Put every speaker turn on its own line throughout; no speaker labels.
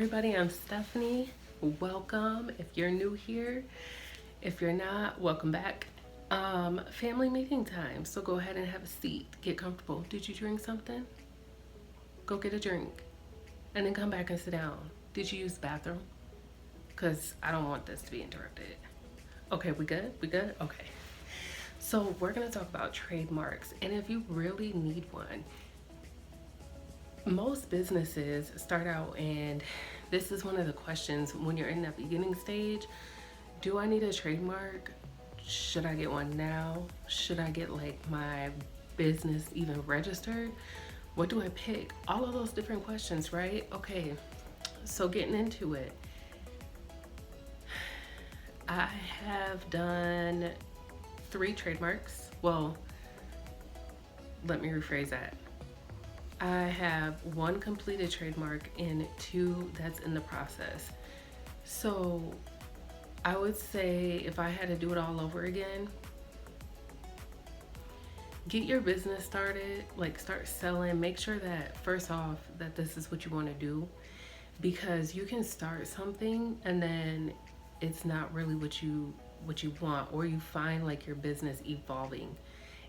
everybody, I'm Stephanie. Welcome if you're new here. If you're not, welcome back. Family meeting time. So go ahead and have a seat. Get comfortable. Did you drink something? Go get a drink. And then come back and sit down. Did you use the bathroom? Because I don't want this to be interrupted. Okay, we good? We good? Okay. So we're going to talk about trademarks. And if you really need one, most businesses start out, and this is one of the questions when you're in that beginning stage. Do I need a trademark? Should I get one now? Should I get like my business even registered? What do I pick? All of those different questions, right? Okay, so getting into it, I have done 3 trademarks. Well, let me rephrase that. I have 1 completed trademark and 2 that's in the process. So I would say if I had to do it all over again, get your business started, like start selling. Make sure that first off that this is what you want to do, because you can start something and then it's not really what you want, or you find like your business evolving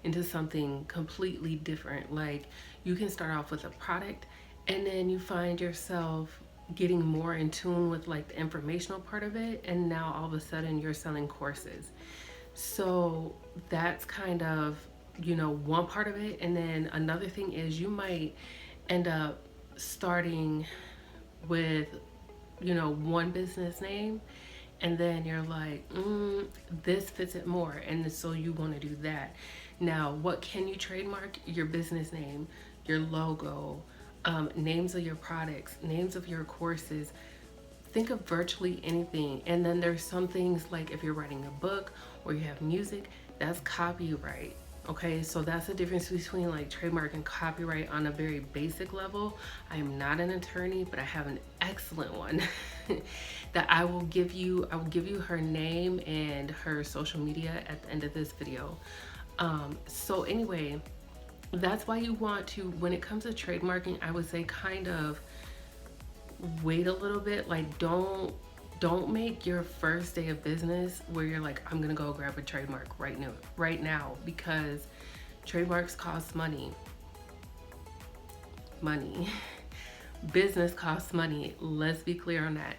into something completely different. Like you can start off with a product and then you find yourself getting more in tune with like the informational part of it, and now all of a sudden you're selling courses. So that's kind of, one part of it. And then another thing is you might end up starting with, one business name, and then you're like, this fits it more, and so you want to do that. Now, what can you trademark? Your business name, your logo, names of your products, names of your courses. Think of virtually anything. And then there's some things like if you're writing a book or you have music, that's copyright. Okay, so that's the difference between like trademark and copyright on a very basic level. I am not an attorney, but I have an excellent one that I will give you. I will give you her name and her social media at the end of this video. So anyway, that's why you want to, when it comes to trademarking, I would say kind of wait a little bit. Like don't make your first day of business where you're like, I'm gonna go grab a trademark right now, because trademarks cost money. Business costs money. Let's be clear on that.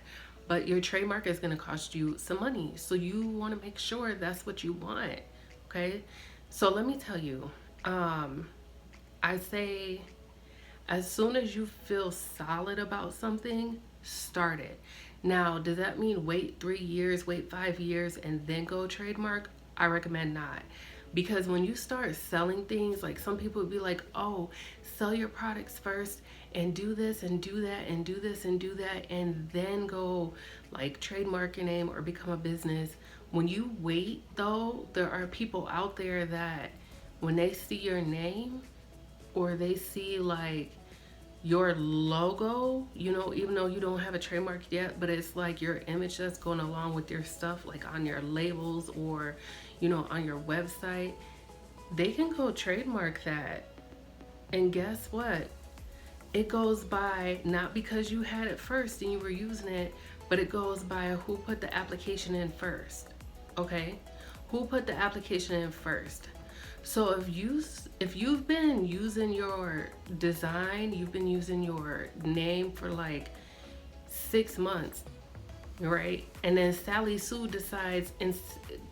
But your trademark is gonna cost you some money. So you wanna make sure that's what you want. Okay. So let me tell you, I say as soon as you feel solid about something, start it. Now, does that mean wait 3 years, wait 5 years, and then go trademark? I recommend not. Because when you start selling things, like some people would be like, oh, sell your products first and do this and do that and do this and do that, and then go like trademark your name or become a business. When you wait though, there are people out there that when they see your name or they see like your logo, even though you don't have a trademark yet, but it's like your image that's going along with your stuff, like on your labels or, on your website, they can go trademark that. And guess what? It goes by not because you had it first and you were using it, but it goes by who put the application in first. Okay? Who put the application in first? So if you've been using your design, you've been using your name for like 6 months, right? And then Sally Sue decides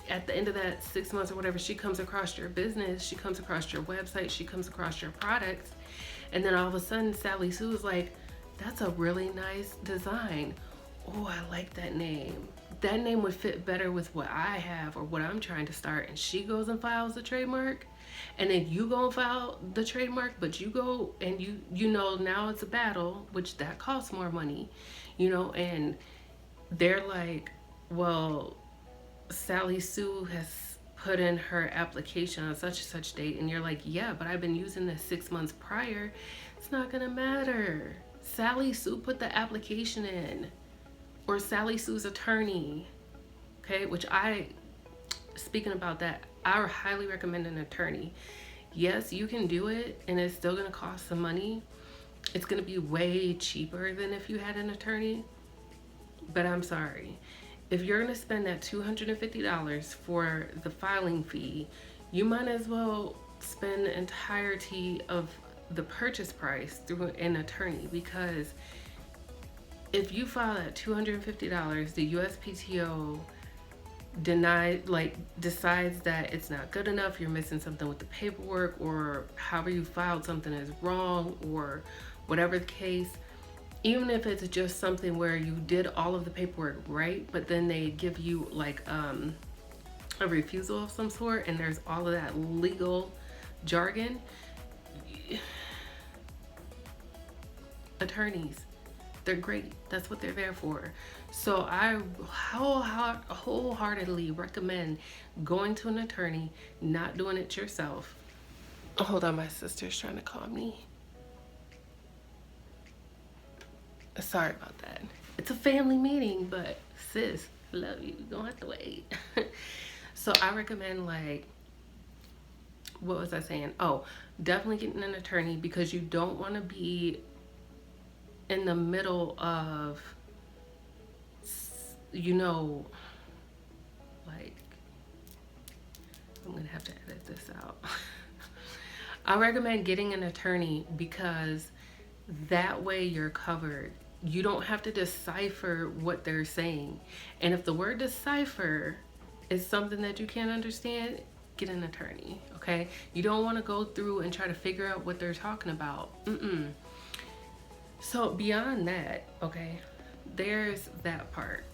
at the end of that 6 months or whatever, she comes across your business, she comes across your website, she comes across your products, and then all of a sudden Sally Sue is like, that's a really nice design. Oh, I like that name. That name would fit better with what I have or what I'm trying to start. And she goes and files the trademark. And then you go and file the trademark, but you go and now it's a battle, which that costs more money, and they're like, well, Sally Sue has put in her application on such and such date. And you're like, yeah, but I've been using this 6 months prior. It's not going to matter. Sally Sue put the application in, or Sally Sue's attorney, okay? Speaking about that, I highly recommend an attorney. Yes, you can do it, and it's still gonna cost some money. It's gonna be way cheaper than if you had an attorney, But I'm sorry. If you're going to spend that $250 for the filing fee, you might as well spend the entirety of the purchase price through an attorney, because if you file at $250, the USPTO decides that it's not good enough, you're missing something with the paperwork, or however you filed something is wrong, or whatever the case. Even if it's just something where you did all of the paperwork right, but then they give you like a refusal of some sort, and there's all of that legal jargon. Attorneys, they're great. That's what they're there for. So I wholeheartedly recommend going to an attorney, not doing it yourself. Hold on, my sister's trying to call me. Sorry about that. It's a family meeting, but sis, love you. You don't have to wait. So I recommend, like, what was I saying? Oh, definitely getting an attorney, because you don't want to be in the middle of, you know, like, I'm going to have to edit this out. I recommend getting an attorney, because that way you're covered. You don't have to decipher what they're saying. And if the word decipher is something that you can't understand, get an attorney, okay? You don't want to go through and try to figure out what they're talking about. So beyond that, okay, there's that part.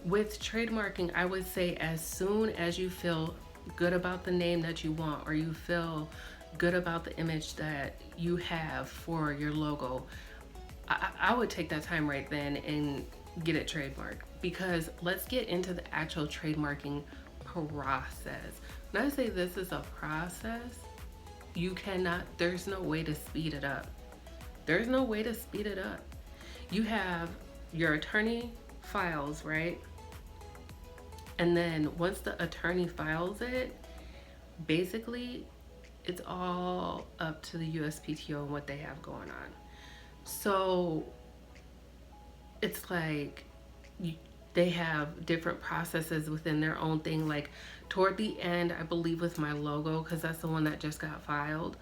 With trademarking, I would say as soon as you feel good about the name that you want, or you feel good about the image that you have for your logo, I would take that time right then and get it trademarked. Because let's get into the actual trademarking process. When I say this is a process, there's no way to speed it up. There's no way to speed it up. You have your attorney files, right? And then once the attorney files it, basically it's all up to the USPTO and what they have going on. So it's like they have different processes within their own thing. Like toward the end, I believe with my logo, because that's the one that just got filed,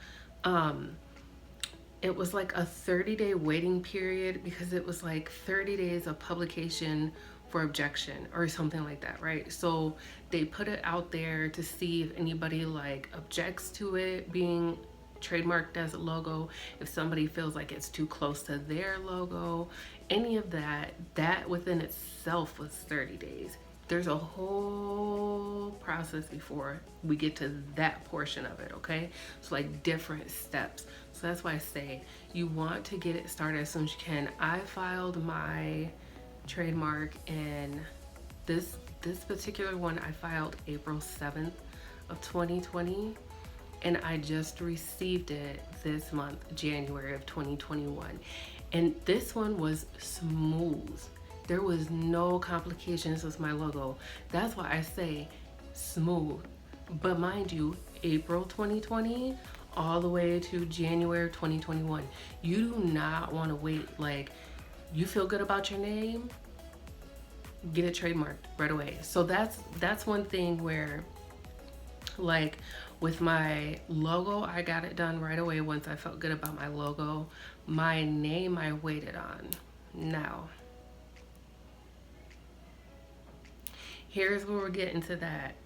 it was like a 30-day waiting period, because it was like 30 days of publication for objection or something like that, right? So they put it out there to see if anybody like objects to it being trademarked as a logo, if somebody feels like it's too close to their logo, any of that within itself was 30 days. There's a whole process before we get to that portion of it, okay? So like different steps. So that's why I say you want to get it started as soon as you can. I filed my trademark, and this particular one I filed April 7th of 2020, and I just received it this month, January of 2021. And this one was smooth. There was no complications with my logo. That's why I say smooth. But mind you, April 2020 all the way to January 2021. You do not want to wait. Like, you feel good about your name, get it trademarked right away. So that's one thing where, like, with my logo, I got it done right away once I felt good about my logo. My name I waited on. Now, here's where we're getting to that.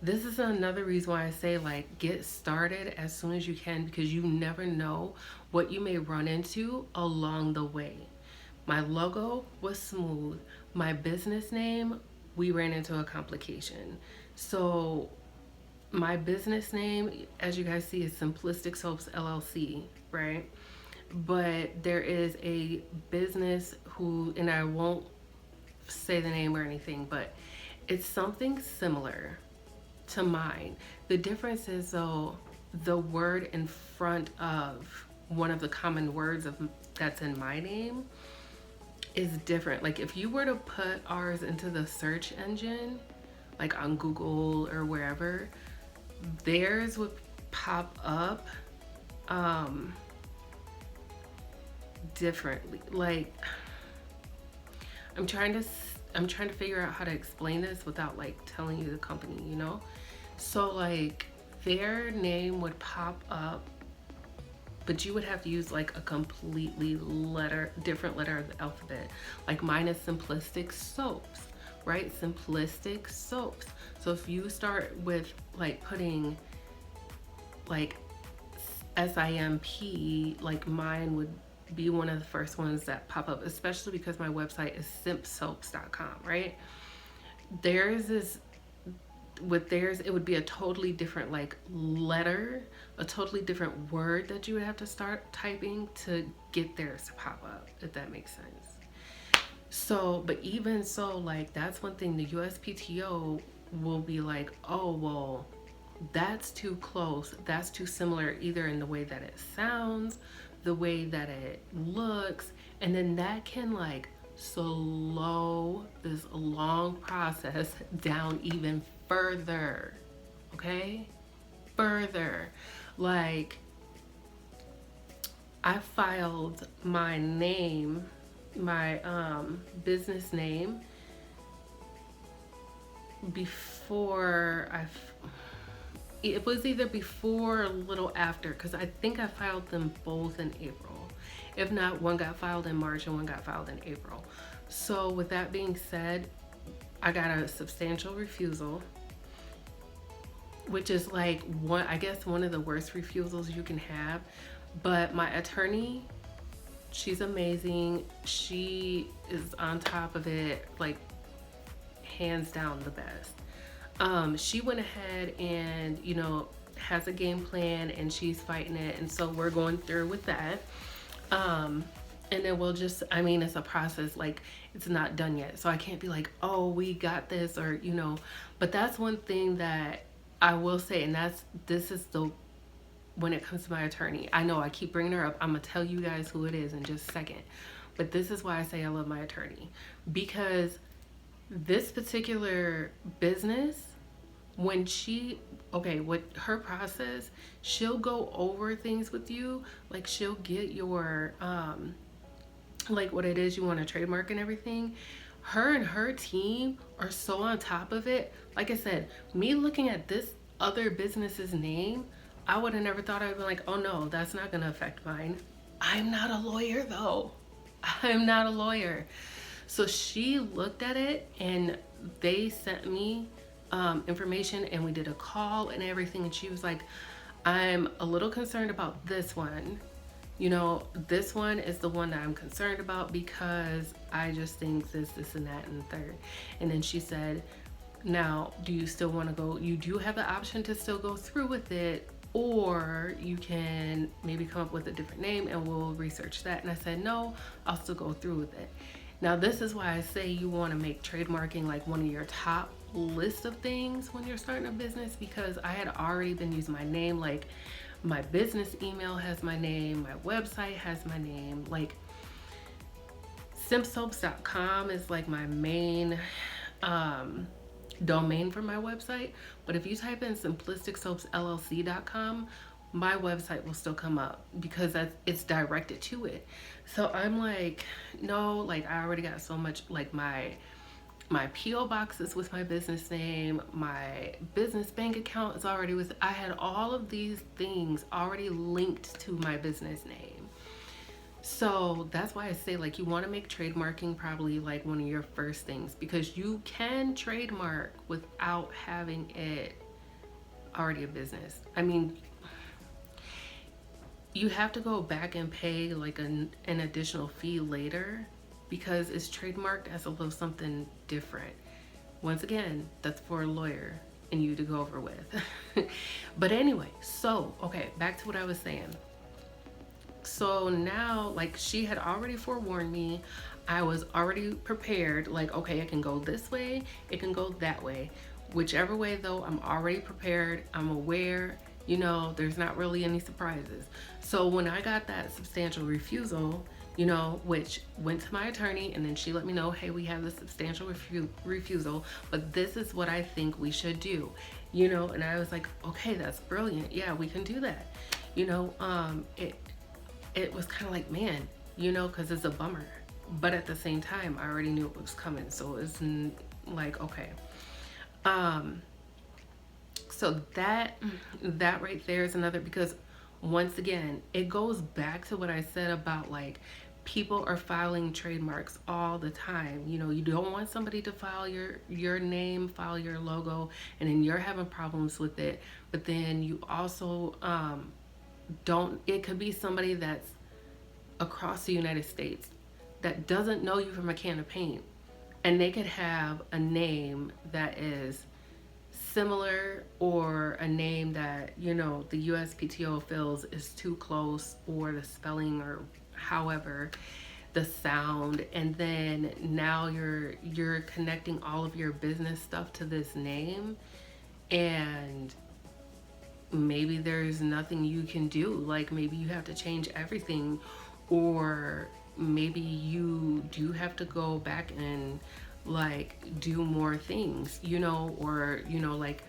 This is another reason why I say, like, get started as soon as you can, because you never know what you may run into along the way. My logo was smooth. My business name, we ran into a complication. So my business name, as you guys see, is Simplistic Soaps LLC, right? But there is a business who, and I won't say the name or anything, but it's something similar to mine. The difference is, though, the word in front of one of the common words that's in my name is different. Like, if you were to put ours into the search engine, like on Google or wherever, theirs would pop up differently. Like, I'm trying to I'm trying to figure out how to explain this without like telling you the company, you know? So like their name would pop up, but you would have to use like a completely different letter of the alphabet. Like mine is Simplistic Soaps, right? Simplistic Soaps. So if you start with like putting like SIMP, like mine would be one of the first ones that pop up, especially because my website is simpsoaps.com, right? Theirs is with theirs, it would be a totally different like letter, a totally different word that you would have to start typing to get theirs to pop up, if that makes sense. So, but even so, like that's one thing the USPTO will be like, oh, well, that's too close, that's too similar, either in the way that it sounds, the way that it looks, and then that can like slow this long process down even further. Okay? Further. Like, I filed my name, my business name before it was either before or a little after, because I think I filed them both in April. If not, one got filed in March and one got filed in April. So with that being said, I got a substantial refusal, which is like one, I guess one of the worst refusals you can have. But my attorney, she's amazing. She is on top of it, like hands down the best. She went ahead and, you know, has a game plan and she's fighting it. And so we're going through with that. And then we'll just, I mean, it's a process, like it's not done yet. So I can't be like, oh, we got this, or, you know, but that's one thing that I will say. And this is when it comes to my attorney, I know I keep bringing her up. I'm going to tell you guys who it is in just a second. But this is why I say I love my attorney, because this particular business, when what her process, she'll go over things with you. Like she'll get your, like what it is you want to trademark and everything. Her and her team are so on top of it. Like I said, me looking at this other business's name, I would have never thought. I'd be like, oh no, that's not going to affect mine. I'm not a lawyer though. I'm not a lawyer. So she looked at it and they sent me information and we did a call and everything. And she was like, I'm a little concerned about this one. You know, this one is the one that I'm concerned about because I just think this, and that, and the third. And then she said, now, do you still want to go? You do have the option to still go through with it, or you can maybe come up with a different name and we'll research that. And I said, no, I'll still go through with it. Now, this is why I say you want to make trademarking like one of your top list of things when you're starting a business, because I had already been using my name. Like my business email has my name, my website has my name, like simpsoaps.com is like my main domain for my website. But if you type in simplisticsoapsllc.com, my website will still come up because it's directed to it. So I'm like, no, like I already got so much, like my PO box is with my business name, my business bank account is already with, I had all of these things already linked to my business name. So that's why I say, like, you want to make trademarking probably like one of your first things, because you can trademark without having it already a business. I mean, you have to go back and pay like an additional fee later because it's trademarked as a little something different. Once again, that's for a lawyer and you to go over with. But anyway, so, okay, back to what I was saying. So now, like, she had already forewarned me. I was already prepared. Like, okay, it can go this way, it can go that way. Whichever way, though, I'm already prepared. I'm aware. You know, there's not really any surprises. So when I got that substantial refusal, you know, which went to my attorney, and then she let me know, hey, we have the substantial refusal, but this is what I think we should do. You know, and I was like, okay, that's brilliant. Yeah, we can do that. You know, it was kind of like, man, you know, because it's a bummer. but at the same time, I already knew it was coming. So it's like, okay. Um, so that right there is another, because once again, it goes back to what I said about like people are filing trademarks all the time. You know, you don't want somebody to file your name, file your logo, and then you're having problems with it. But then you also don't. It could be somebody that's across the United States that doesn't know you from a can of paint, and they could have a name that is similar, or a name that, you know, the USPTO feels is too close, or the spelling, or however the sound, and then now you're connecting all of your business stuff to this name, and maybe there's nothing you can do. Like maybe you have to change everything, or maybe you do have to go back and like do more things, you know, or you know, like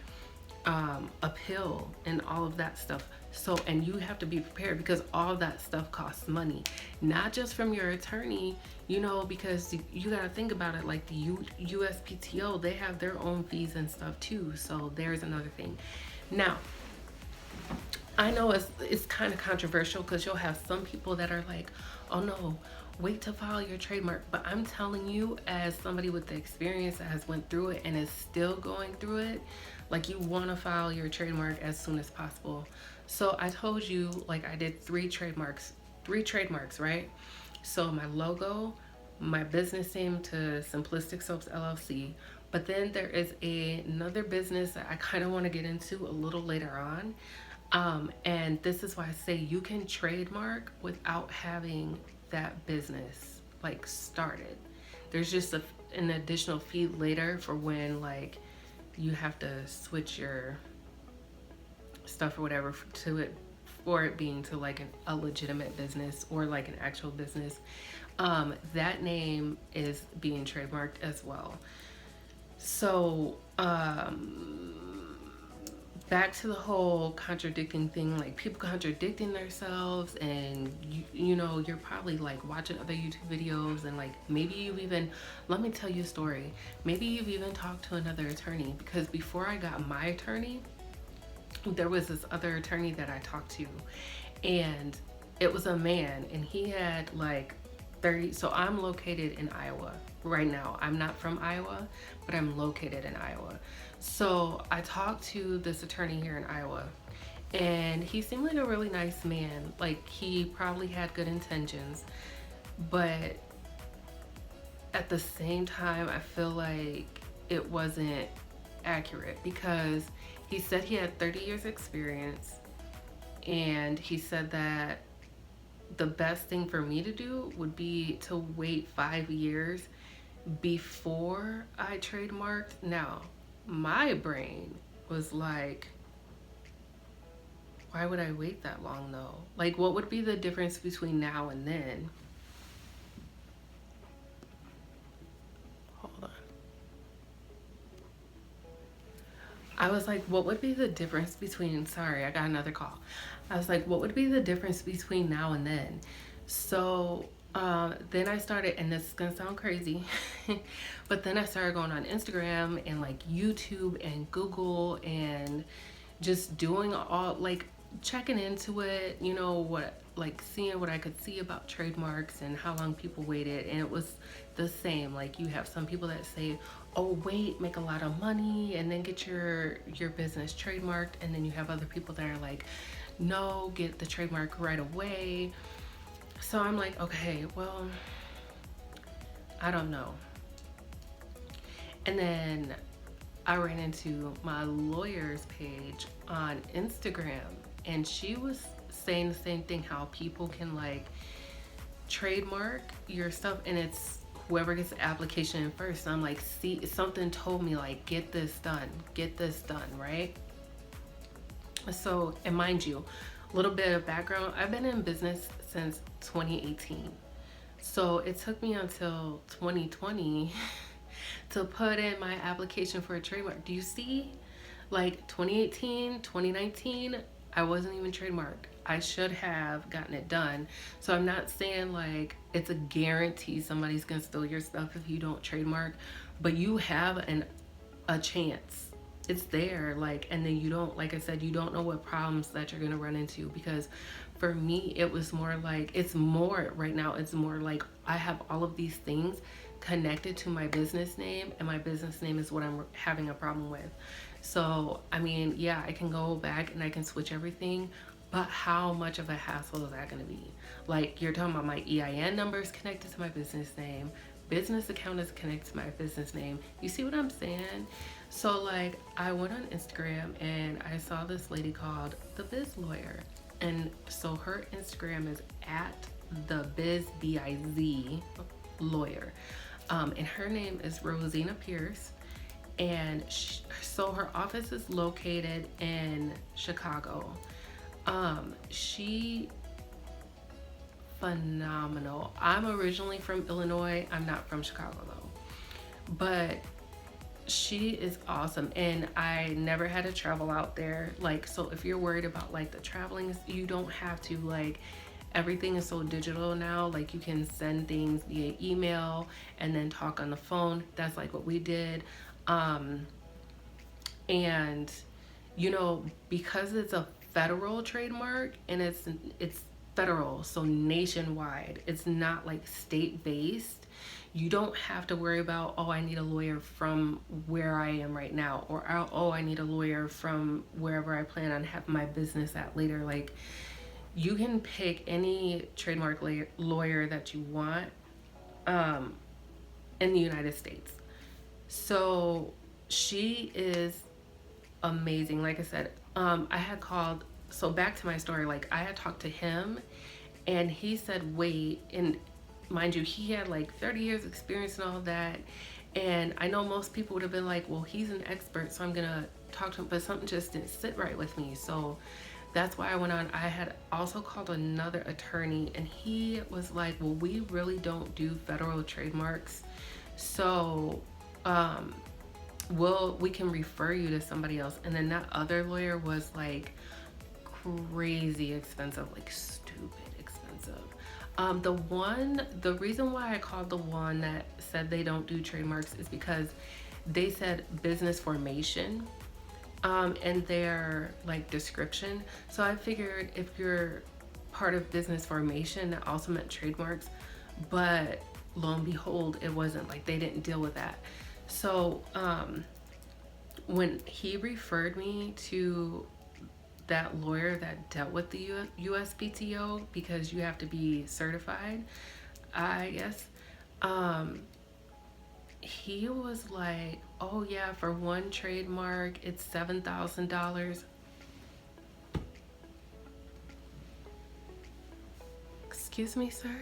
appeal and all of that stuff. So, and you have to be prepared, because all that stuff costs money, not just from your attorney, you know, because you got to think about it, like the USPTO, they have their own fees and stuff too. So there's another thing. Now, I know it's kind of controversial, because you'll have some people that are like, "Oh no, wait to file your trademark." But I'm telling you, as somebody with the experience that has went through it and is still going through it, like you want to file your trademark as soon as possible. So I told you, like I did three trademarks, right? So my logo, my business name to Simplistic Soaps LLC, but then there is another business that I kind of want to get into a little later on. And this is why I say you can trademark without having that business like started. There's just an additional fee later for when like you have to switch your stuff or whatever to it, for it being to like a legitimate business or like an actual business. That name is being trademarked as well. So back to the whole contradicting thing, like people contradicting themselves, and you know, you're probably like watching other YouTube videos, and like maybe you've even, let me tell you a story, maybe you've even talked to another attorney, because before I got my attorney, there was this other attorney that I talked to, and it was a man, and he had like 30. So I'm located in Iowa right now. I'm not from Iowa, but I'm located in Iowa. So I talked to this attorney here in Iowa, and he seemed like a really nice man. Like he probably had good intentions, but at the same time, I feel like it wasn't accurate, because he said he had 30 years experience, and he said that the best thing for me to do would be to wait 5 years before I trademarked. Now, my brain was like, why would I wait that long though? Like, what would be the difference between now and then? Hold on. I was like, what would be the difference between, sorry, I got another call. I was like, what would be the difference between now and then? So then I started, and this is gonna sound crazy, but then I started going on Instagram and like YouTube and Google, and just doing all like checking into it, you know, what, like seeing what I could see about trademarks and how long people waited. And it was the same. Like you have some people that say, oh wait, make a lot of money and then get your business trademarked, and then you have other people that are like, no, get the trademark right away. So I'm like, okay, well, I don't know. And then I ran into my lawyer's page on Instagram, and she was saying the same thing, how people can like trademark your stuff, and it's whoever gets the application in first. So I'm like, see, something told me like, get this done, right? So, and mind you, a little bit of background, I've been in business since 2018. So it took me until 2020 to put in my application for a trademark. Do you see? Like 2018, 2019, I wasn't even trademarked. I should have gotten it done. So I'm not saying like it's a guarantee somebody's gonna steal your stuff if you don't trademark, but you have a chance. It's there, like, and then you don't, like I said, you don't know what problems that you're gonna run into. Because for me, it was more like, it's more right now, it's more like I have all of these things connected to my business name, and my business name is what I'm having a problem with. So I mean, yeah, I can go back and I can switch everything, but how much of a hassle is that going to be? Like, you're talking about my EIN number is connected to my business name, business account is connected to my business name. You see what I'm saying? So, like, I went on Instagram and I saw this lady called the Biz Lawyer. And so her Instagram is at the Biz, BIZ lawyer. And her name is Rosina Pierce. And so her office is located in Chicago. She phenomenal. I'm originally from Illinois. I'm not from Chicago though. But she is awesome, and I never had to travel out there. Like, so if you're worried about like the traveling, you don't have to. Like, everything is so digital now. Like, you can send things via email and then talk on the phone. That's like what we did. And because it's a federal trademark, and it's federal, so nationwide, it's not like state based. You don't have to worry about, oh, I need a lawyer from where I am right now, or oh, I need a lawyer from wherever I plan on having my business at later. Like, you can pick any trademark lawyer that you want, in the United States. So she is amazing. Like I said, I had called. So back to my story. Like, I had talked to him, and he said, "Wait." And mind you, he had like 30 years experience and all that. And I know most people would have been like, "Well, he's an expert, so I'm gonna talk to him." But something just didn't sit right with me. So that's why I went on. I had also called another attorney, and he was like, "Well, we really don't do federal trademarks, so we can refer you to somebody else." And then that other lawyer was like crazy expensive, like stupid expensive. The reason why I called the one that said they don't do trademarks is because they said business formation, in their like description. So I figured if you're part of business formation, that also meant trademarks. But lo and behold, it wasn't. Like, they didn't deal with that. So when he referred me to that lawyer that dealt with the USPTO, because you have to be certified, I guess, he was like, "Oh yeah, for one trademark, it's $7,000." Excuse me, sir.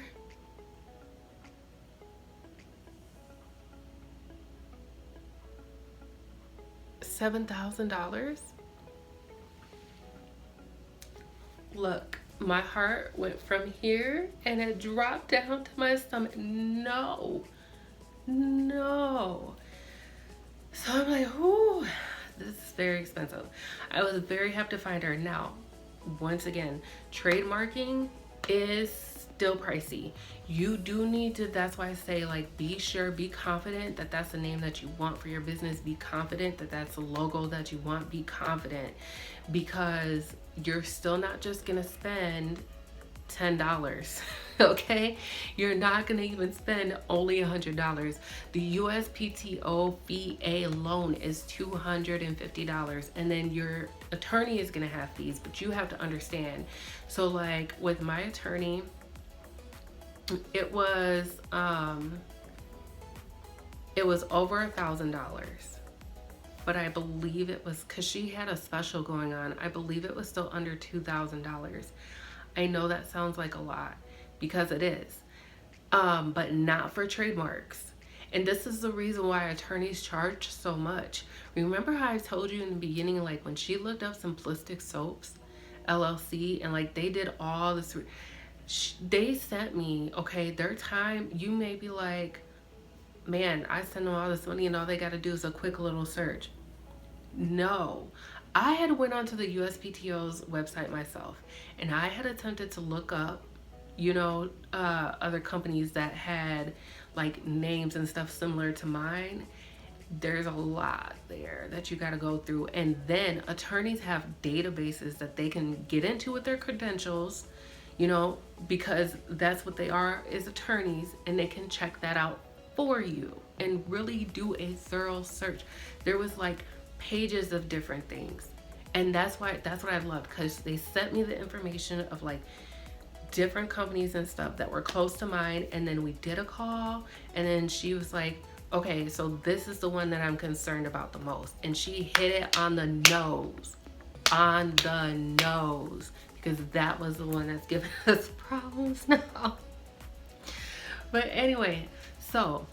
$7,000? Look, my heart went from here and it dropped down to my stomach. No, no. So I'm like, "Ooh, this is very expensive." I was very happy to find her. Now, once again, trademarking is still pricey. You do need to, that's why I say, like, be sure, be confident that that's the name that you want for your business. Be confident that that's the logo that you want. Be confident, because you're still not just gonna spend $10. Okay, you're not gonna even spend only $100. The USPTO fee alone is $250, and then your attorney is gonna have fees, but you have to understand. So like with my attorney, it was over $1,000, but I believe it was, because she had a special going on, I believe it was still under $2,000. I know that sounds like a lot, because it is, but not for trademarks. And this is the reason why attorneys charge so much. Remember how I told you in the beginning, like when she looked up Simplistic Soaps LLC, and like they did all this, they sent me, okay, their time, you may be like, "Man, I send them all this money and all they got to do is a quick little search." No, I had went onto the USPTO's website myself, and I had attempted to look up, other companies that had like names and stuff similar to mine. There's a lot there that you got to go through, and then attorneys have databases that they can get into with their credentials, you know, because that's what they are, is attorneys, and they can check that out for you and really do a thorough search. There was like pages of different things, and that's what I loved, because they sent me the information of like different companies and stuff that were close to mine, and then we did a call, and then she was like, okay, so this is the one that I'm concerned about the most, and she hit it on the nose, on the nose, because that was the one that's giving us problems now. But anyway, so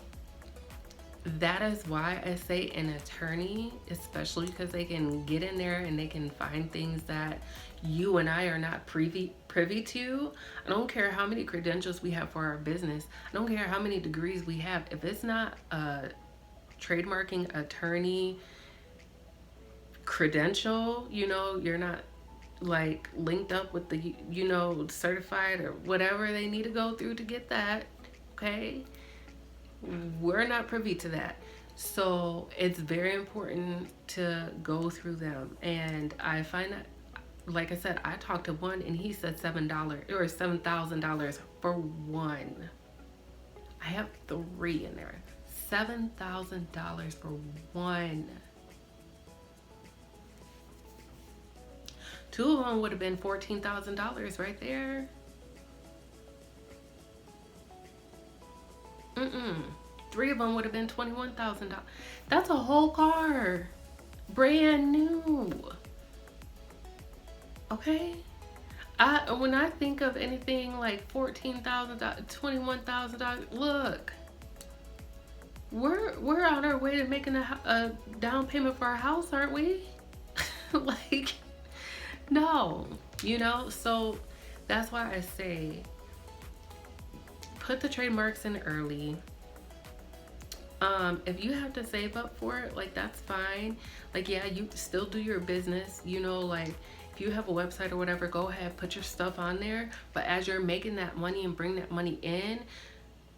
that is why I say an attorney, especially because they can get in there and they can find things that you and I are not privy to. I don't care how many credentials we have for our business. I don't care how many degrees we have. If it's not a trademarking attorney credential, you're not like linked up with the, certified or whatever they need to go through to get that. Okay, we're not privy to that. So it's very important to go through them. And I find that, like I said, I talked to one and he said $7 or $7,000 for one. I have three in there. $7,000 for one. Two of them would have been $14,000 right there. Three of them would have been $21,000. That's a whole car, brand new. Okay. When I think of anything like $14,000, $21,000, look, we're on our way to making a down payment for our house, aren't we? Like, no, So that's why I say put the trademarks in early. If you have to save up for it, like, that's fine. Like, yeah, you still do your business, like if you have a website or whatever, go ahead, put your stuff on there. But as you're making that money and bring that money in,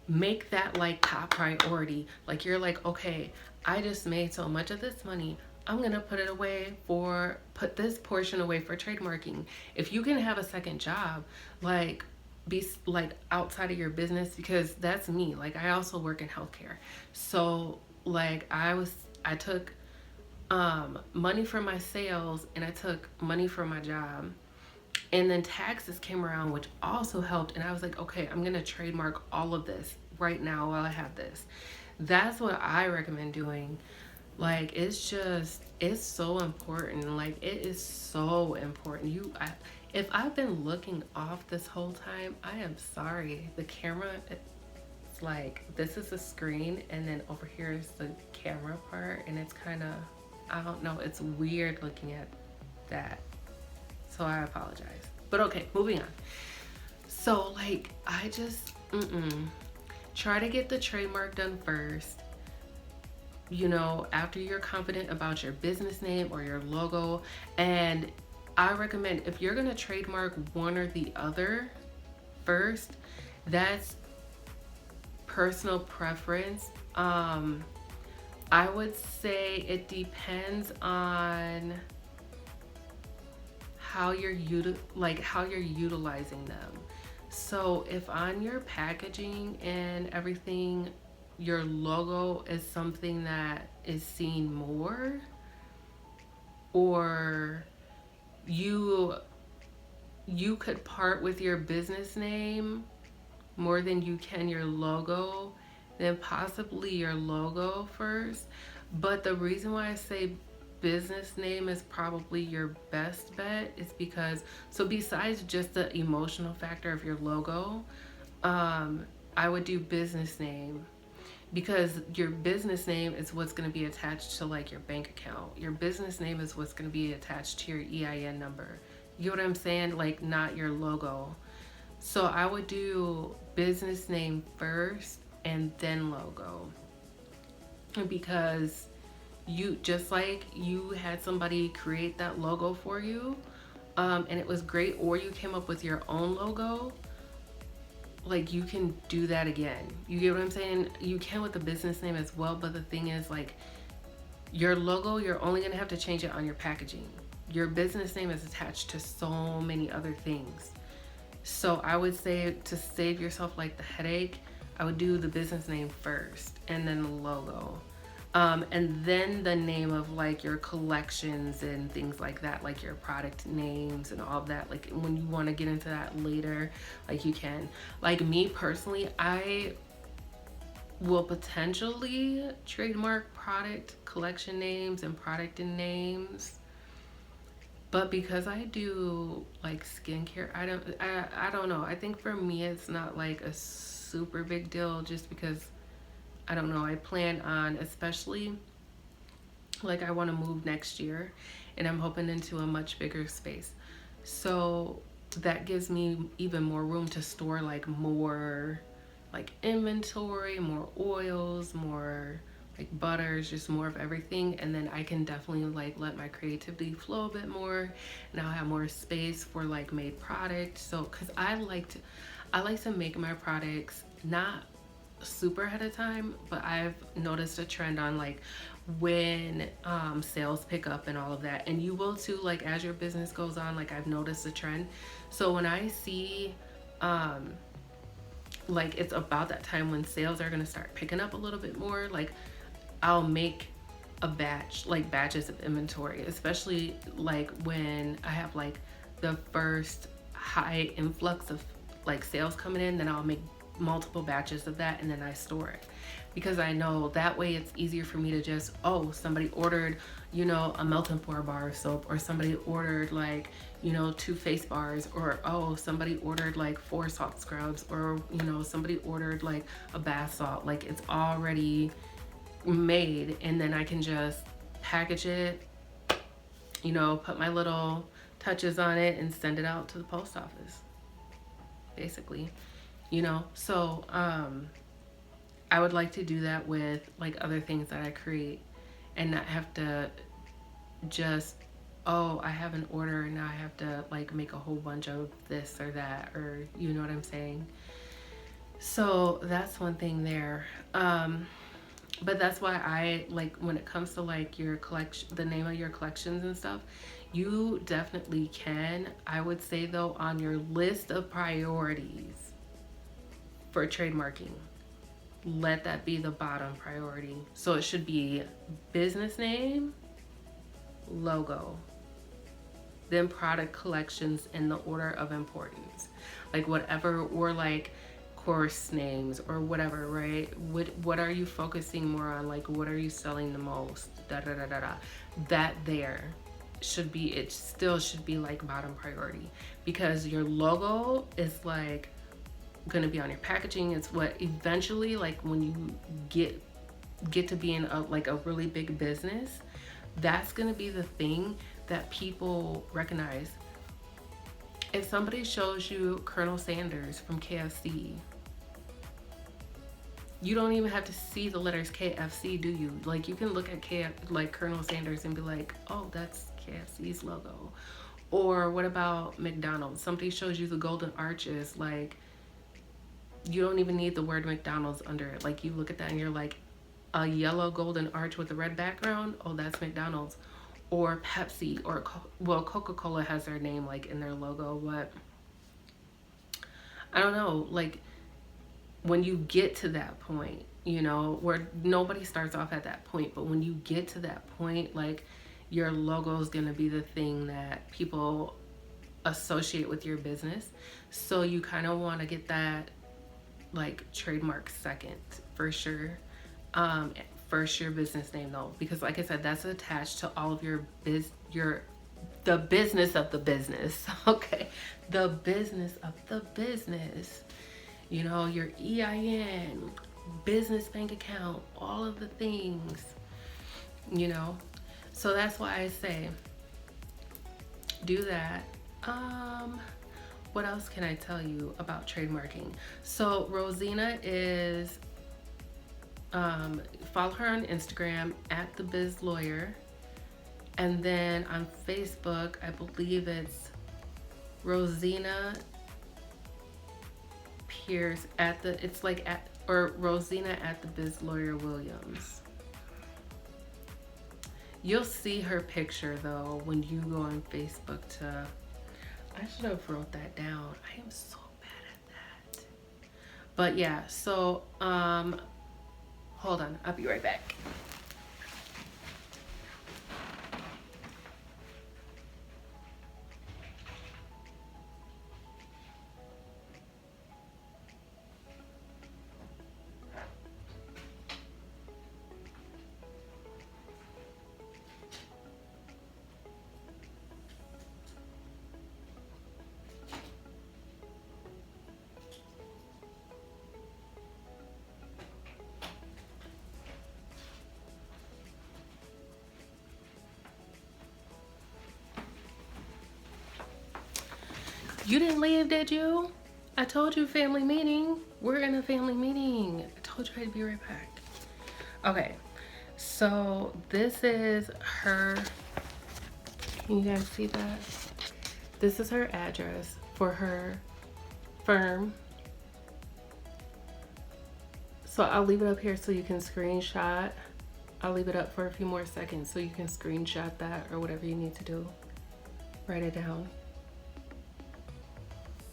make that like top priority. Like, you're like, okay, I just made so much of this money, I'm gonna put this portion away for trademarking. If you can have a second job, like, be like outside of your business, because that's me. Like, I also work in healthcare, so like I took money from my sales and I took money from my job, and then taxes came around, which also helped, and I was like, okay, I'm gonna trademark all of this right now while I have this. That's what I recommend doing. Like, it's so important. Like, it is so important. If I've been looking off this whole time, I am sorry. The camera, it's like, this is the screen, and then over here is the camera part, and it's kind of, I don't know, it's weird looking at that. So I apologize. But okay, moving on. So, like, I just, try to get the trademark done first. After you're confident about your business name or your logo. And I recommend, if you're gonna trademark one or the other first, that's personal preference. I would say it depends on how you're utilizing them. So if on your packaging and everything, your logo is something that is seen more, or you could part with your business name more than you can your logo, then possibly your logo first. But the reason why I say business name is probably your best bet is because, so besides just the emotional factor of your logo, I would do business name, because your business name is what's going to be attached to like your bank account. Your business name is what's going to be attached to your EIN number. You know what I'm saying? Like, not your logo. So I would do business name first and then logo, because You just like you had somebody create that logo for you, and it was great, or you came up with your own logo, like you can do that again. You get what I'm saying? You can with the business name as well, but the thing is, like, your logo, you're only gonna have to change it on your packaging. Your business name is attached to so many other things. So I would say, to save yourself like the headache, I would do the business name first and then the logo. And then the name of like your collections and things like that, like your product names and all of that. Like when you want to get into that later, like you can. Like me personally, I will potentially trademark product collection names and product names, but because I do like skincare, I don't know. I think for me it's not like a super big deal, just because I don't know. I plan on, especially like I want to move next year, and I'm hoping into a much bigger space. So that gives me even more room to store like more like inventory, more oils, more like butters, just more of everything. And then I can definitely like let my creativity flow a bit more, and I'll have more space for like made products. So cuz I like to make my products not super ahead of time, but I've noticed a trend on like when sales pick up and all of that, and you will too, like as your business goes on. Like I've noticed a trend. So when I see um like it's about that time when sales are going to start picking up a little bit more, like I'll make a batch, like batches of inventory, especially like when I have like the first high influx of like sales coming in. Then I'll make multiple batches of that, and then I store it, because I know that way it's easier for me to just, oh, somebody ordered, you know, a melt and pour bar of soap, or somebody ordered like, you know, 2 face bars, or oh, somebody ordered like 4 salt scrubs, or you know, somebody ordered like a bath salt. Like it's already made, and then I can just package it, you know, put my little touches on it and send it out to the post office, basically, you know. So I would like to do that with like other things that I create, and not have to just, oh, I have an order and now I have to like make a whole bunch of this or that, or you know what I'm saying. So that's one thing there. But that's why I like, when it comes to like your collection, the name of your collections and stuff, you definitely can. I would say though, on your list of priorities for trademarking, let that be the bottom priority. So it should be business name, logo, then product collections in the order of importance. Like whatever, or like course names or whatever, right? What are you focusing more on? Like what are you selling the most? Da da da da da. That there should be, it still should be like bottom priority, because your logo is like going to be on your packaging. It's what eventually, like when you get to being a like a really big business, that's going to be the thing that people recognize. If somebody shows you Colonel Sanders from KFC, you don't even have to see the letters KFC, do you? Like you can look at like Colonel Sanders and be like, oh, that's KFC's logo. Or what about McDonald's? Somebody shows you the golden arches, like you don't even need the word McDonald's under it. Like you look at that and you're like, a yellow golden arch with a red background, oh, that's McDonald's. Or Pepsi, or well, Coca-Cola has their name like in their logo, but I don't know, like when you get to that point, you know, where nobody starts off at that point, but when you get to that point, like your logo is going to be the thing that people associate with your business. So you kind of want to get that like trademark second for sure. First your business name though, because like I said, that's attached to all of your the business of the business. Okay, the business of the business, you know, your EIN, business bank account, all of the things, you know. So that's why I say do that. What else can I tell you about trademarking? So Rosina is Follow her on Instagram at the Biz Lawyer, and then on Facebook, I believe it's Rosina Pierce at the. It's like at or Rosina at the Biz Lawyer Williams. You'll see her picture though when you go on Facebook to. I should have wrote that down. I am so bad at that. But yeah, so hold on, I'll be right back. You didn't leave, did you? I told you family meeting. We're in a family meeting. I told you I'd be right back. Okay, so this is her. Can you guys see that? This is her address for her firm. So I'll leave it up here so you can screenshot. I'll leave it up for a few more seconds so you can screenshot that or whatever you need to do. Write it down.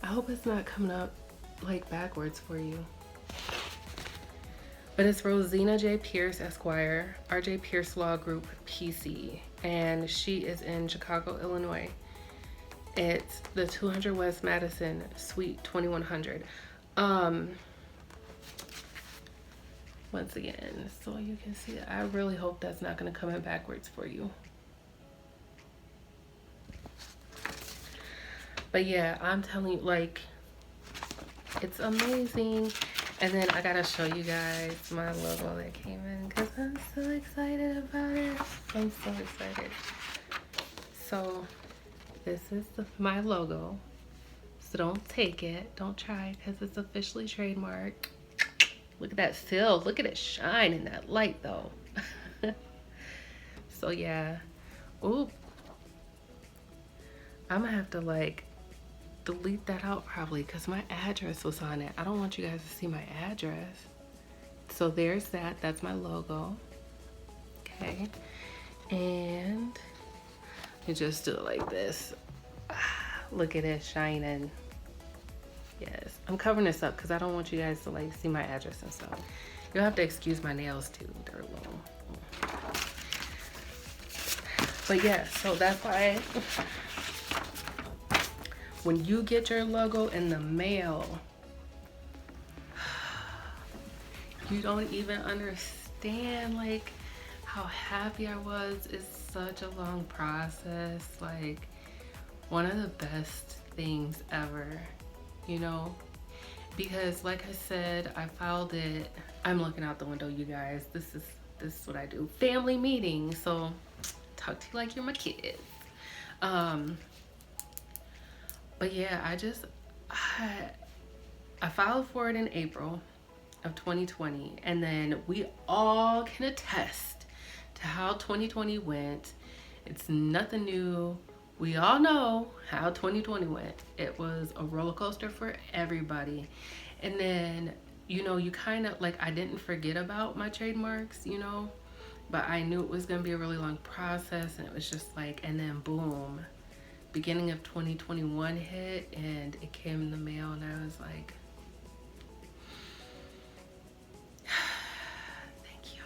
I hope it's not coming up like backwards for you. But it's Rosina J. Pierce, Esquire, RJ Pierce Law Group, PC. And she is in Chicago, Illinois. It's the 200 West Madison, Suite 2100. Once again, so you can see it. I really hope that's not going to come in backwards for you. But yeah, I'm telling you, like, it's amazing. And then I gotta show you guys my logo that came in because I'm so excited about it. I'm so excited. So this is my logo. So don't take it. Don't try because it's officially trademarked. Look at that seal. Look at it shine in that light though. So yeah. Oop. I'm gonna have to like delete that out probably because my address was on it. I don't want you guys to see my address. So there's that. That's my logo. Okay. And you just do it like this. Look at it shining. Yes. I'm covering this up because I don't want you guys to like see my address and stuff. You'll have to excuse my nails too. They're long. But yeah, so that's why when you get your logo in the mail, you don't even understand like how happy I was. It's such a long process, like one of the best things ever, you know, because like I said, I filed it. I'm looking out the window, you guys. This is what I do. Family meeting. So talk to you like you're my kids. But yeah, I filed for it in April of 2020, and then we all can attest to how 2020 went. It's nothing new. We all know how 2020 went. It was a roller coaster for everybody. And then, you know, you kind of like, I didn't forget about my trademarks, you know, but I knew it was going to be a really long process, and it was just like, and then boom. Beginning of 2021 hit and it came in the mail, and I was like, thank you.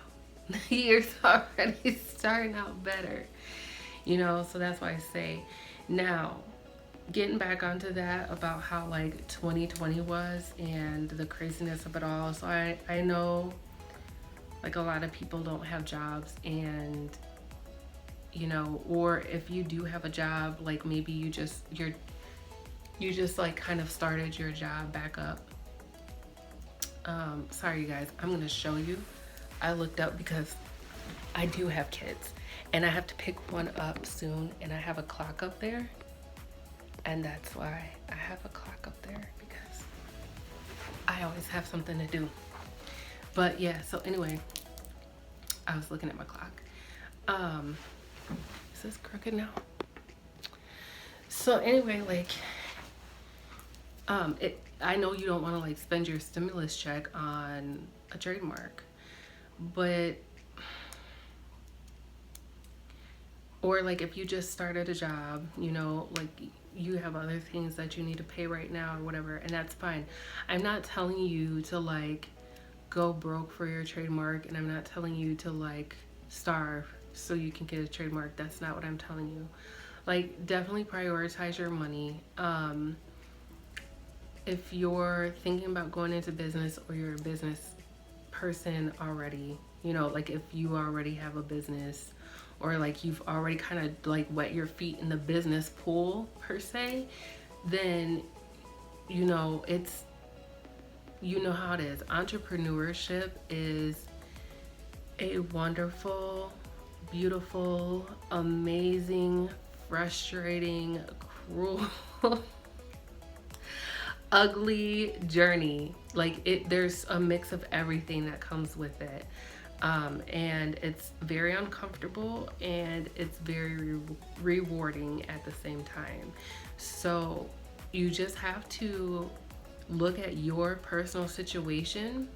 The year's already starting out better, you know. So that's why I say, now getting back onto that about how like 2020 was and the craziness of it all. So I know like a lot of people don't have jobs, and you know, or if you do have a job, like maybe you just like kind of started your job back up. Sorry you guys, I'm gonna show you. I looked up because I do have kids and I have to pick one up soon, and I have a clock up there, and that's why I have a clock up there, because I always have something to do. But yeah, so anyway, I was looking at my clock. Um, is this crooked now? So anyway, like, I know you don't want to like spend your stimulus check on a trademark, but or like if you just started a job, you know, like you have other things that you need to pay right now or whatever, and that's fine. I'm not telling you to like go broke for your trademark, and I'm not telling you to like starve so you can get a trademark. That's not what I'm telling you. Like, definitely prioritize your money. If you're thinking about going into business or you're a business person already, you know, like if you already have a business or like you've already kind of like wet your feet in the business pool per se, then you know it's you know how it is. Entrepreneurship is a wonderful, beautiful, amazing, frustrating, cruel, ugly journey. Like there's a mix of everything that comes with it. And it's very uncomfortable and it's very rewarding at the same time. So you just have to look at your personal situation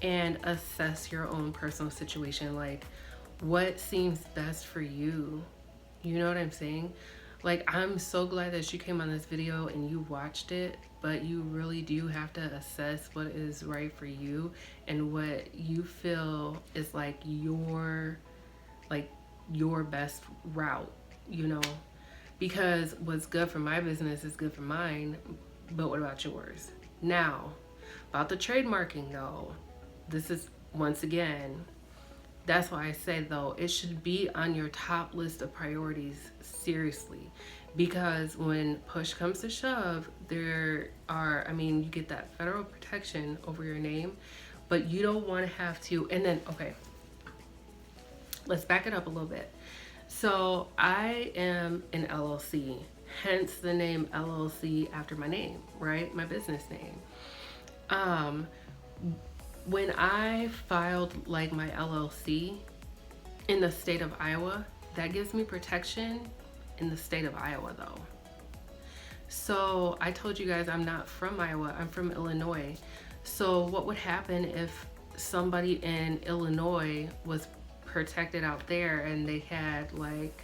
and assess your own personal situation. Like, what seems best for you? You know what I'm saying? Like, I'm so glad that you came on this video and you watched it, but you really do have to assess what is right for you and what you feel is like your best route, you know? Because what's good for my business is good for mine, but what about yours? Now, about the trademarking though, this is once again, that's why I say though, it should be on your top list of priorities, seriously. Because when push comes to shove, there are, I mean, you get that federal protection over your name, but you don't want to have to. And then, okay, let's back it up a little bit. So I am an LLC, hence the name LLC after my name, right? My business name. Um, when I filed like my LLC in the state of Iowa, that gives me protection in the state of Iowa though. So I told you guys I'm not from Iowa, I'm from Illinois. So what would happen if somebody in Illinois was protected out there and they had like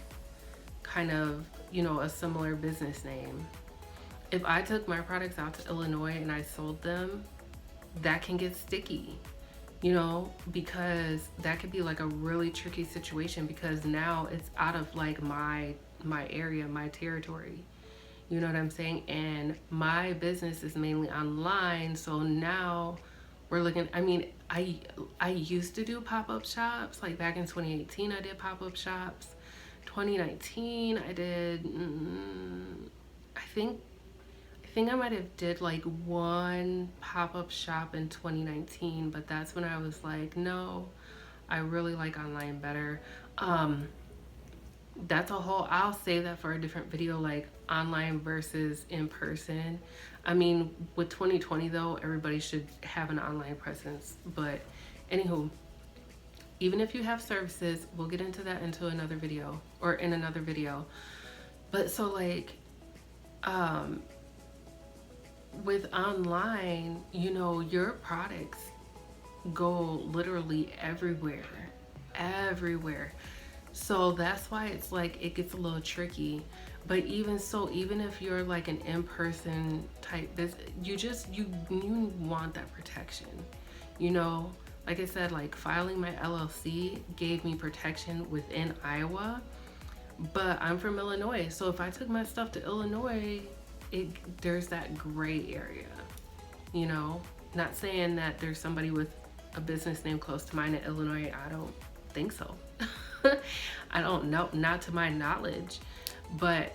kind of, you know, a similar business name? If I took my products out to Illinois and I sold them, that can get sticky, you know, because that could be like a really tricky situation because now it's out of like my area, my territory. You know what I'm saying? And my business is mainly online, so now we're looking. I mean, I used to do pop-up shops. Like back in 2018 I did pop-up shops. 2019 I did I think I might have did like one pop-up shop in 2019, but that's when I was like, no, I really like online better. That's a whole, I'll save that for a different video, like online versus in person. I mean, with 2020 though, everybody should have an online presence. But anywho, even if you have services, we'll get into that into another video or in another video. But so like, with online, you know, your products go literally everywhere. So that's why it's like it gets a little tricky. But even so, even if you're like an in-person type business, you want that protection. You know, like I said, like filing my LLC gave me protection within Iowa, but I'm from Illinois. So if I took my stuff to Illinois, there's that gray area, you know? Not saying that there's somebody with a business name close to mine in Illinois. I don't think so. I don't know, not to my knowledge, but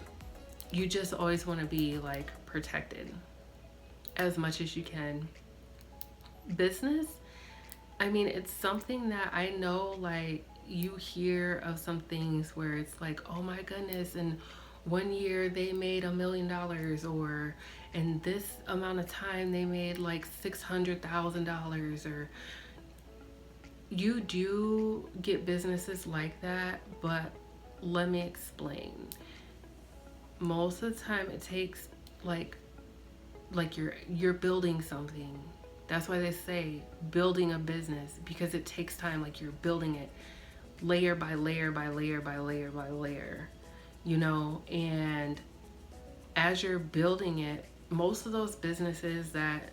you just always want to be like protected as much as you can. Business, I mean, it's something that I know, like you hear of some things where it's like, oh my goodness, and one year they made $1 million, or in this amount of time they made like $600,000. Or you do get businesses like that, but let me explain. Most of the time it takes like you're building something. That's why they say building a business, because it takes time. Like you're building it layer by layer by layer by layer by layer, and as you're building it, most of those businesses that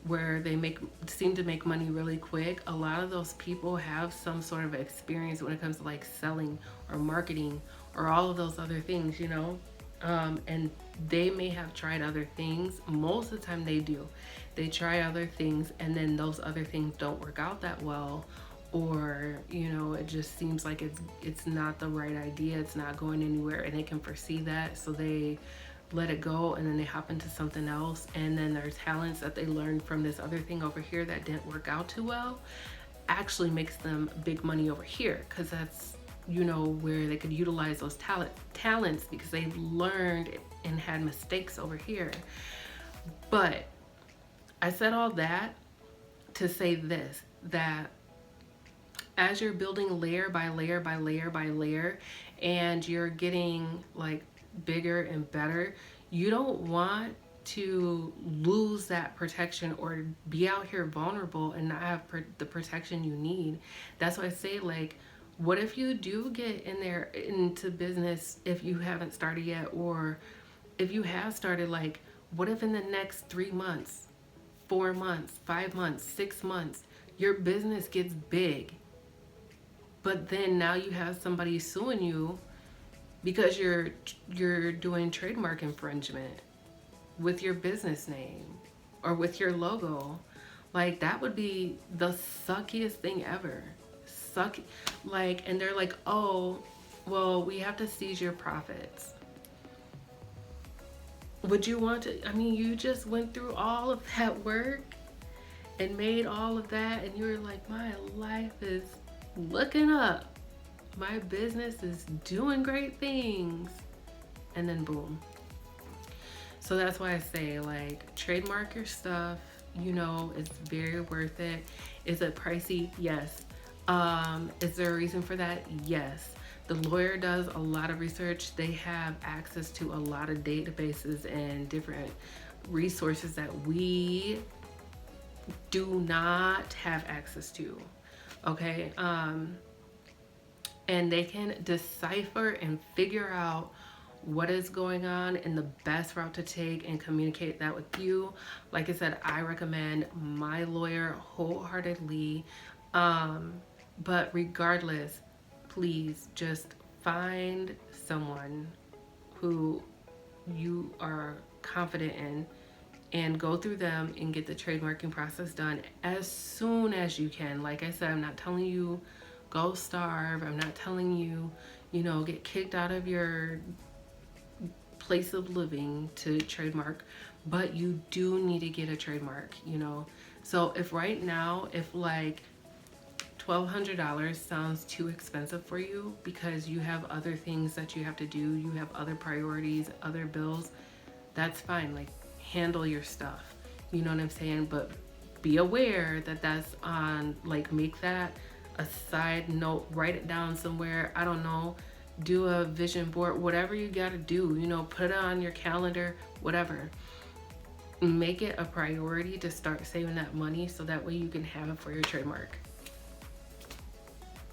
where they make seem to make money really quick, a lot of those people have some sort of experience when it comes to like selling or marketing or all of those other things, and they may have tried other things. Most of the time they do. They try other things, and then those other things don't work out that well, or it just seems like it's not the right idea, it's not going anywhere, and they can foresee that, so they let it go, and then they hop into something else, and then their talents that they learned from this other thing over here that didn't work out too well actually makes them big money over here, because that's where they could utilize those talents because they've learned and had mistakes over here. But I said all that to say this, that as you're building layer by layer by layer by layer, and you're getting like bigger and better, you don't want to lose that protection or be out here vulnerable and not have the protection you need. That's why I say, like, what if you do get in there into business if you haven't started yet, or if you have started, like, what if in the next 3 months, 4 months, 5 months, 6 months, your business gets big, but then now you have somebody suing you because you're doing trademark infringement with your business name or with your logo. Like, that would be the suckiest thing ever. Suck. Like, and they're like, oh, well, we have to seize your profits. Would you want to? I mean, you just went through all of that work and made all of that, and you're like, my life is looking up, my business is doing great things, and then boom. So that's why I say, like, trademark your stuff. It's very worth it. Is it pricey? Yes. Is there a reason for that? Yes. The lawyer does a lot of research. They have access to a lot of databases and different resources that we do not have access to. Okay. And they can decipher and figure out what is going on and the best route to take and communicate that with you. Like I said, I recommend my lawyer wholeheartedly. But regardless, please just find someone who you are confident in and go through them and get the trademarking process done as soon as you can. Like I said, I'm not telling you go starve. I'm not telling you, get kicked out of your place of living to trademark, but you do need to get a trademark. So if right now, if like $1,200 sounds too expensive for you because you have other things that you have to do, you have other priorities, other bills, that's fine. Like, handle your stuff. You know what I'm saying? But be aware that that's on, like, make that a side note, write it down somewhere. I don't know, do a vision board, whatever you got to do, put it on your calendar, whatever. Make it a priority to start saving that money so that way you can have it for your trademark.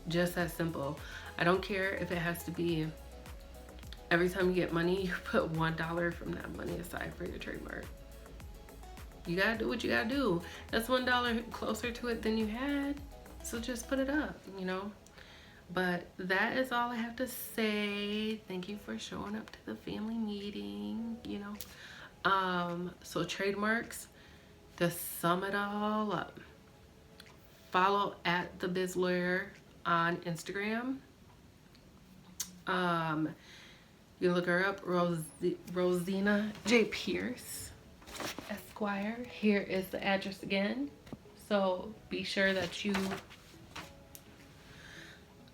Just that simple. I don't care if it has to be every time you get money, you put $1 from that money aside for your trademark. You gotta do what you gotta do. That's $1 closer to it than you had. So just put it up, But that is all I have to say. Thank you for showing up to the family meeting, So trademarks, to sum it all up, follow at the Biz Lawyer on Instagram. You look her up, Rosina J. Pierce, Esquire. Here is the address again. So be sure that you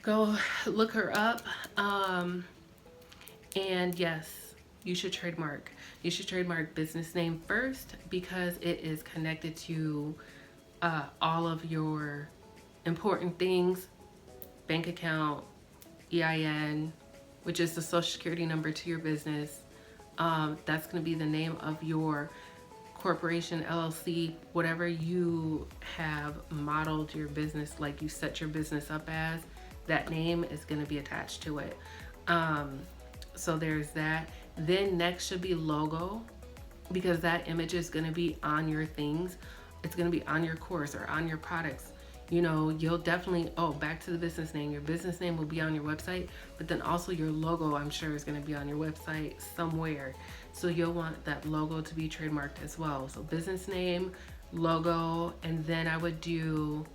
go look her up. And yes, you should trademark. You should trademark business name first because it is connected to all of your important things: bank account, EIN, which is the social security number to your business. That's going to be the name of your corporation, LLC, whatever you have modeled your business, like you set your business up as, that name is going to be attached to it. Um, so there's that. Then next should be logo, because that image is going to be on your things. It's going to be on your course or on your products. You know, you'll definitely, oh, back to the business name. Your business name will be on your website, but then also your logo, I'm sure, is going to be on your website somewhere. So you'll want that logo to be trademarked as well. So business name, logo, and then I would do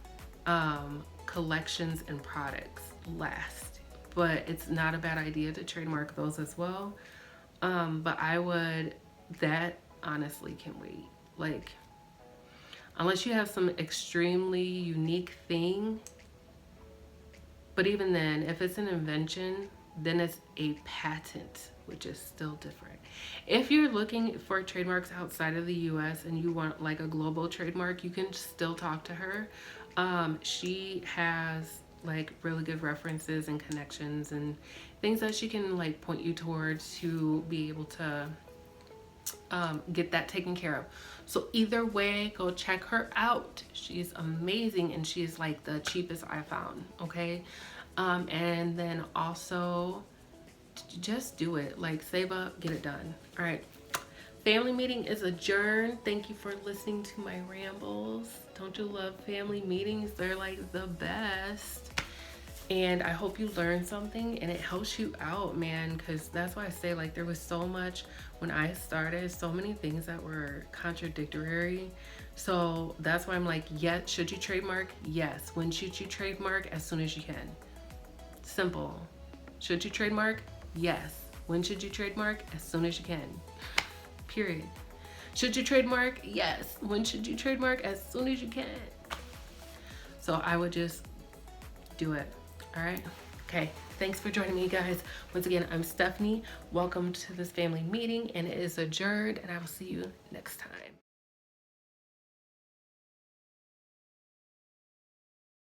collections and products last. But it's not a bad idea to trademark those as well. But I would, that honestly can wait. Like, unless you have some extremely unique thing. But even then, if it's an invention, then it's a patent, which is still different. If you're looking for trademarks outside of the US and you want like a global trademark, you can still talk to her. She has like really good references and connections and things that she can like point you towards to be able to get that taken care of. So either way, go check her out. She's amazing and she's like the cheapest I found. Okay. And then also just do it. Like save up, get it done. All right. Family meeting is adjourned. Thank you for listening to my rambles. Don't you love family meetings? They're like the best. And I hope you learned something and it helps you out, man, because that's why I say, like, there was so much when I started, so many things that were contradictory. So that's why I'm like, yes, should you trademark? Yes. When should you trademark? As soon as you can. Simple. Should you trademark? Yes. When should you trademark? As soon as you can. Period. Should you trademark? Yes. When should you trademark? As soon as you can. So I would just do it. All right. Okay. Thanks for joining me, guys. Once again, I'm Stephanie. Welcome to this family meeting, and it is adjourned, and I will see you next time.